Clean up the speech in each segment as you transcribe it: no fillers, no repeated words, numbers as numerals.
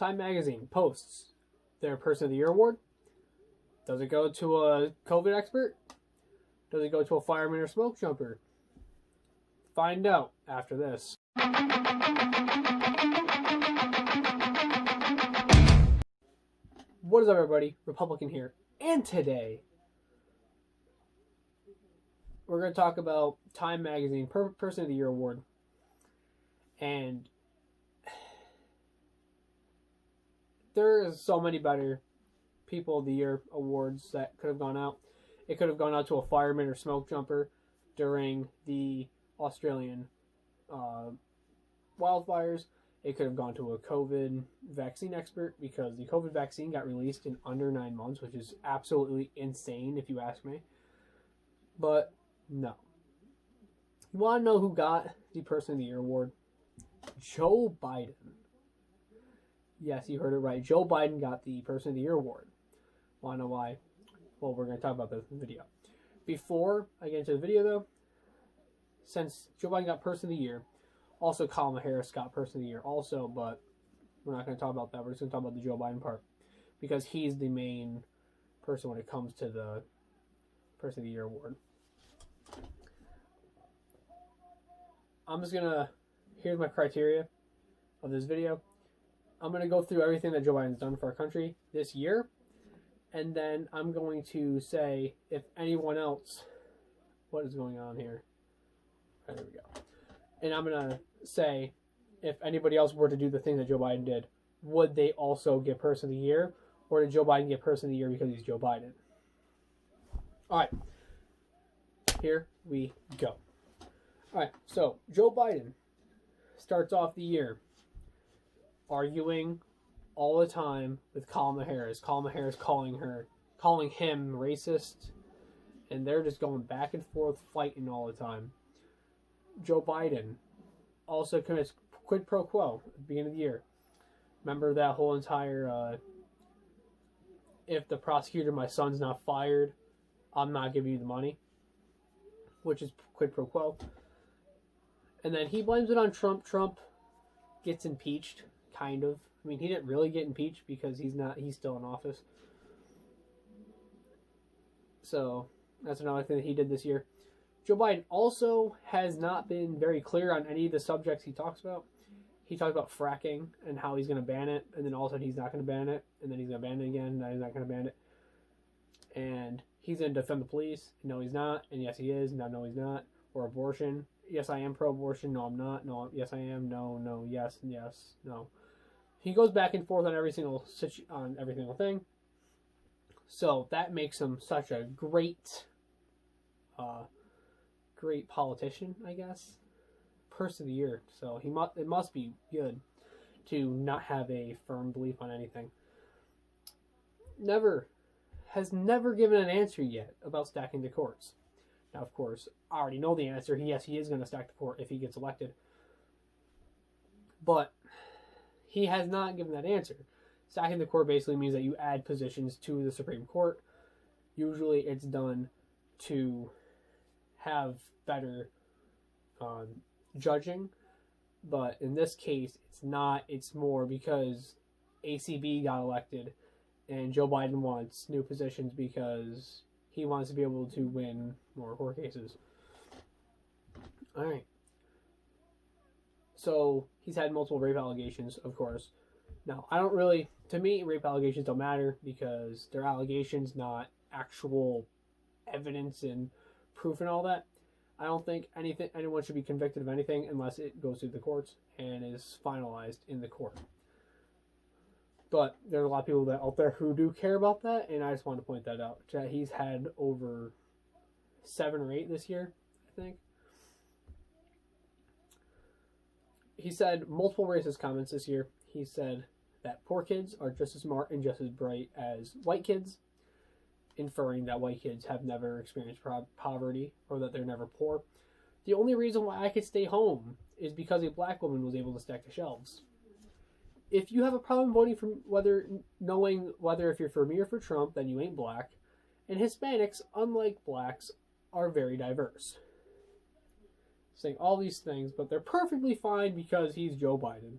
Time Magazine posts their Person of the Year award. Does it go to a COVID expert? Does it go to a fireman or smoke jumper? Find out after this. What is up, everybody? Republican here. And today, we're going to talk about Time Magazine Person of the Year award. And there is so many better People of the Year awards that could have gone out. It could have gone out to a fireman or smoke jumper during the Australian wildfires. It could have gone to a COVID vaccine expert because the COVID vaccine got released in under 9 months, which is absolutely insane if you ask me. But no. You want to know who got the Person of the Year award? Joe Biden. Yes, you heard it right. Joe Biden got the Person of the Year award. Want to know why? Well, we're going to talk about this in the video. Before I get into the video, though, since Joe Biden got Person of the Year, also Kamala Harris got Person of the Year also, but we're not going to talk about that. We're just going to talk about the Joe Biden part because he's the main person when it comes to the Person of the Year award. I'm just going to, here's my criteria of this video. I'm going to go through everything that Joe Biden's done for our country this year, and then I'm going to say if anyone else, what is going on here? Right, there we go. And I'm going to say if anybody else were to do the thing that Joe Biden did, would they also get Person of the Year, or did Joe Biden get Person of the Year because he's Joe Biden? All right, here we go. All right, so Joe Biden starts off the year arguing all the time with Kamala Harris. Kamala Harris calling him racist, and they're just going back and forth fighting all the time. Joe Biden also commits quid pro quo at the beginning of the year. Remember that whole entire, if the prosecutor, my son's not fired, I'm not giving you the money, which is quid pro quo. And then he blames it on Trump. Trump gets impeached, kind of. I mean, he didn't really get impeached because he's still in office. So that's another thing that he did this year. Joe Biden also has not been very clear on any of the subjects he talks about. He talked about fracking and how he's going to ban it, and then all of a sudden he's not going to ban it, and then he's going to ban it again, and then he's not going to ban it. And he's going to defend the police. No, he's not. And yes, he is. No, he's not. Or abortion. Yes, I am pro-abortion. No, I'm not. No, yes, I am. No, yes, no. He goes back and forth on every single thing. So that makes him such a great politician, I guess. Person of the Year. So it must be good to not have a firm belief on anything. Has never given an answer yet about stacking the courts. Now, of course, I already know the answer. Yes, he is going to stack the court if he gets elected. But he has not given that answer. Stacking the court basically means that you add positions to the Supreme Court. Usually it's done to have better judging. But in this case, it's not. It's more because ACB got elected and Joe Biden wants new positions because he wants to be able to win more court cases. All right. So he's had multiple rape allegations, of course. Now, to me, rape allegations don't matter because they're allegations, not actual evidence and proof and all that. I don't think anyone should be convicted of anything unless it goes through the courts and is finalized in the court. But there are a lot of people out there who do care about that, and I just want to point that out. That he's had over 7 or 8 this year, I think. He said multiple racist comments this year. He said that poor kids are just as smart and just as bright as white kids, inferring that white kids have never experienced poverty or that they're never poor. The only reason why I could stay home is because a black woman was able to stack the shelves. If you have a problem voting for knowing whether if you're for me or for Trump, then you ain't black. And Hispanics, unlike blacks, are very diverse. Saying all these things, but they're perfectly fine because he's Joe Biden.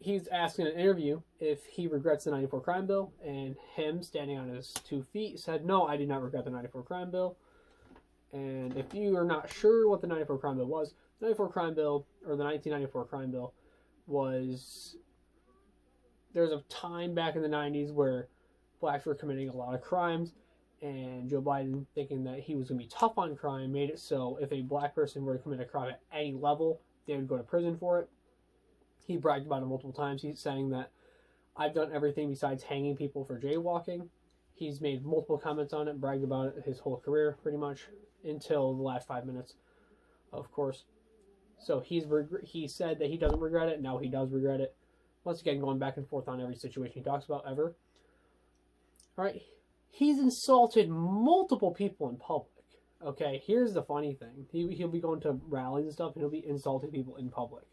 he's asked in an interview if he regrets the 94 crime bill, and him, standing on his 2 feet, said, "No, I do not regret the 94 crime bill." And if you are not sure what the 94 crime bill was, the 94 crime bill, or the 1994 crime bill, was, there's a time back in the 90s where blacks were committing a lot of crimes, and Joe Biden, thinking that he was going to be tough on crime, made it so if a black person were to commit a crime at any level, they would go to prison for it. He bragged about it multiple times. He's saying that, "I've done everything besides hanging people for jaywalking." He's made multiple comments on it, bragged about it his whole career, pretty much, until the last 5 minutes, of course. So he said that he doesn't regret it. Now he does regret it. Once again, going back and forth on every situation he talks about ever. All right. He's insulted multiple people in public. Okay, here's the funny thing. He'll be going to rallies and stuff, and he'll be insulting people in public.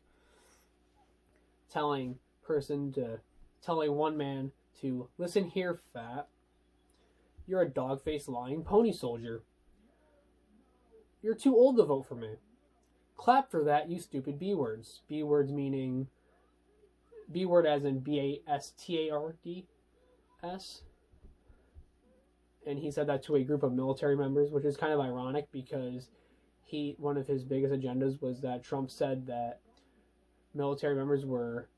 Telling one man to, "Listen here, fat. You're a dog-faced lying pony soldier. You're too old to vote for me. Clap for that, you stupid B-words." B-words meaning, B-word as in B-A-S-T-A-R-D-S. And he said that to a group of military members, which is kind of ironic because one of his biggest agendas was that Trump said that military members were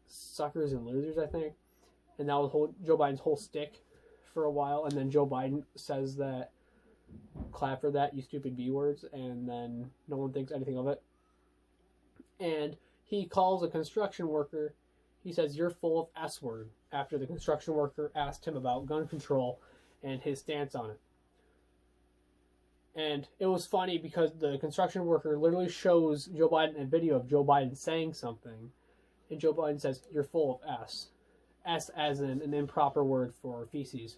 suckers and losers, I think. And that was Joe Biden's whole stick for a while. And then Joe Biden says that, "Clap for that, you stupid B-words," and then no one thinks anything of it. And he calls a construction worker, he says, "You're full of S-word," after the construction worker asked him about gun control and his stance on it. And it was funny because the construction worker literally shows Joe Biden a video of Joe Biden saying something, and Joe Biden says, "You're full of S." S as in an improper word for feces.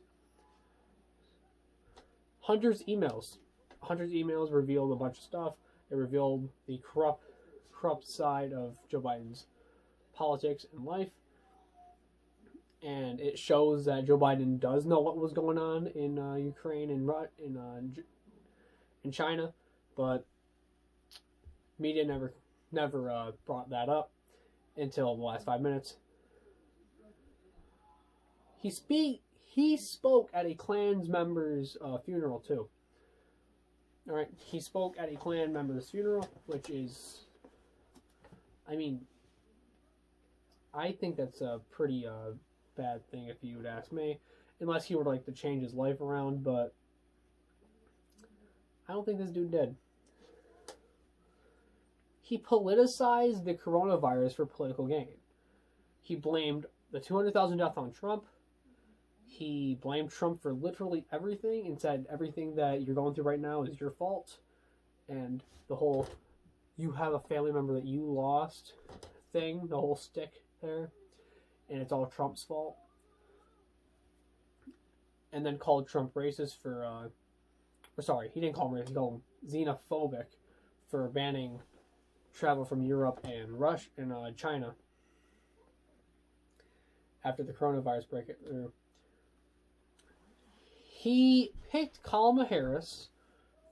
Hunter's emails revealed a bunch of stuff. It revealed the corrupt side of Joe Biden's politics and life. And it shows that Joe Biden does know what was going on in Ukraine and in China, but media never brought that up until the last 5 minutes. He spoke at a Klan member's funeral too. All right, he spoke at a Klan member's funeral, which is, I mean, I think that's a pretty bad thing if you would ask me, unless he would like to change his life around, but I don't think this dude did. He politicized the coronavirus for political gain. He blamed the 200,000 deaths on Trump. He blamed Trump for literally everything and said everything that you're going through right now is your fault. And the whole, "you have a family member that you lost" thing, the whole stick there. And it's all Trump's fault. And then called Trump racist for, he didn't call him racist, he called him xenophobic for banning travel from Europe and Russia and China after the coronavirus breakthrough. He picked Kamala Harris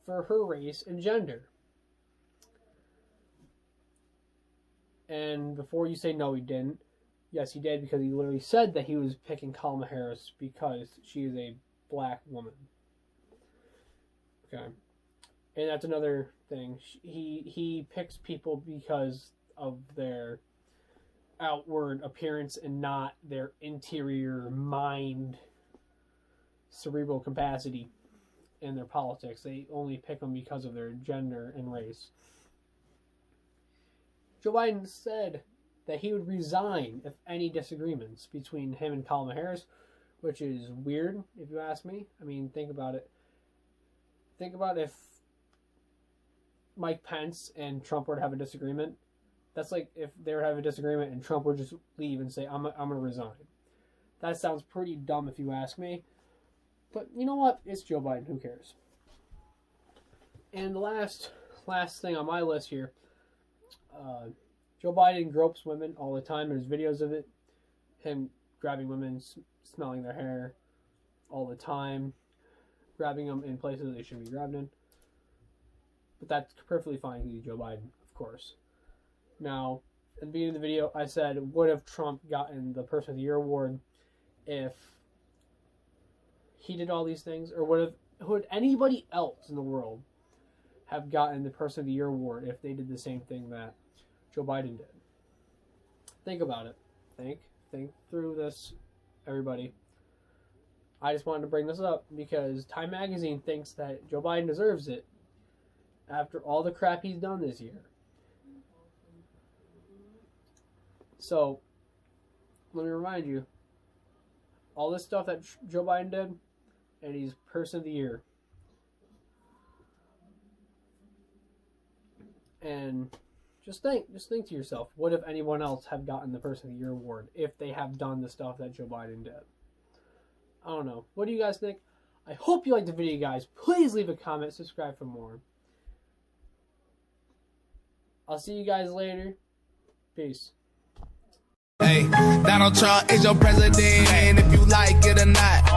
for her race and gender. And before you say no, he didn't. Yes, he did, because he literally said that he was picking Kamala Harris because she is a black woman. Okay. And that's another thing. He picks people because of their outward appearance and not their interior mind, cerebral capacity in their politics. They only pick them because of their gender and race. Joe Biden said that he would resign if any disagreements between him and Kamala Harris, which is weird if you ask me. I mean, think about it. Think about if Mike Pence and Trump were to have a disagreement. That's like if they were to have a disagreement and Trump would just leave and say, I'm going to resign. That sounds pretty dumb if you ask me. But you know what? It's Joe Biden. Who cares? And the last thing on my list here, Joe Biden gropes women all the time. There's videos of it. Him grabbing women, smelling their hair all the time. Grabbing them in places they shouldn't be grabbed in. But that's perfectly fine to be Joe Biden, of course. Now, at the beginning of the video, I said, what if Trump gotten the Person of the Year award if he did all these things? Or would anybody else in the world have gotten the Person of the Year award if they did the same thing that Joe Biden did? Think about it. Think through this, everybody. I just wanted to bring this up because Time Magazine thinks that Joe Biden deserves it after all the crap he's done this year. So, let me remind you, all this stuff that Joe Biden did, and he's Person of the Year. And just think to yourself, what if anyone else have gotten the Person of the Year award if they have done the stuff that Joe Biden did? I don't know. What do you guys think? I hope you liked the video, guys. Please leave a comment, subscribe for more. I'll see you guys later. Peace. Hey, Donald Trump is your president, if you like it or not.